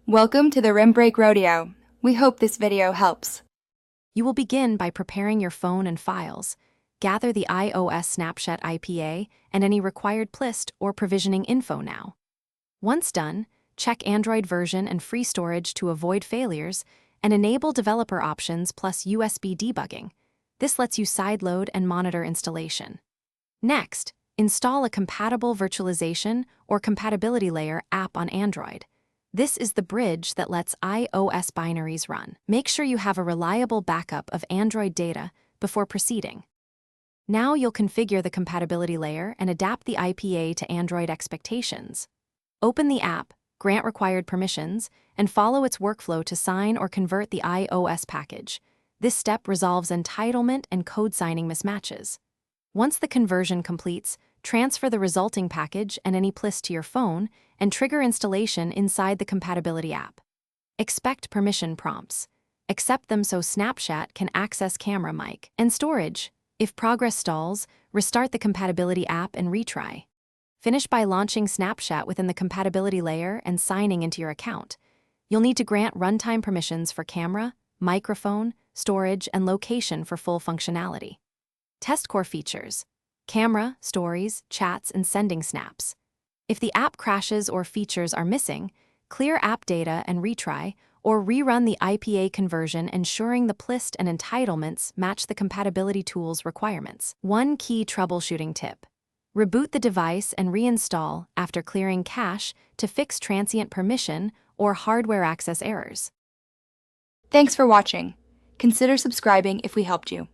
Welcome to the Rim Break Rodeo. We hope this video helps. You will begin by preparing your phone and files. Gather the iOS snapshot IPA and any required plist or provisioning info now. Once done, check Android version and free storage to avoid failures, and enable developer options plus USB debugging. This lets you sideload and monitor installation. Next, install a compatible virtualization or compatibility layer app on Android. This is the bridge that lets iOS binaries run. Make sure you have a reliable backup of Android data before proceeding. Now you'll configure the compatibility layer and adapt the IPA to Android expectations. Open the app, grant required permissions, and follow its workflow to sign or convert the iOS package. This step resolves entitlement and code signing mismatches. Once the conversion completes, transfer the resulting package and any plist to your phone and trigger installation inside the compatibility app. Expect permission prompts. Accept them so Snapchat can access camera, mic, and storage. If progress stalls, restart the compatibility app and retry. Finish by launching Snapchat within the compatibility layer and signing into your account. You'll need to grant runtime permissions for camera, microphone, storage, and location for full functionality. Test core features: camera, stories, chats, and sending snaps. If the app crashes or features are missing, clear app data and retry, or rerun the IPA conversion, ensuring the plist and entitlements match the compatibility tool's requirements. One key troubleshooting tip: reboot the device and reinstall after clearing cache to fix transient permission or hardware access errors. Thanks for watching. Consider subscribing if we helped you.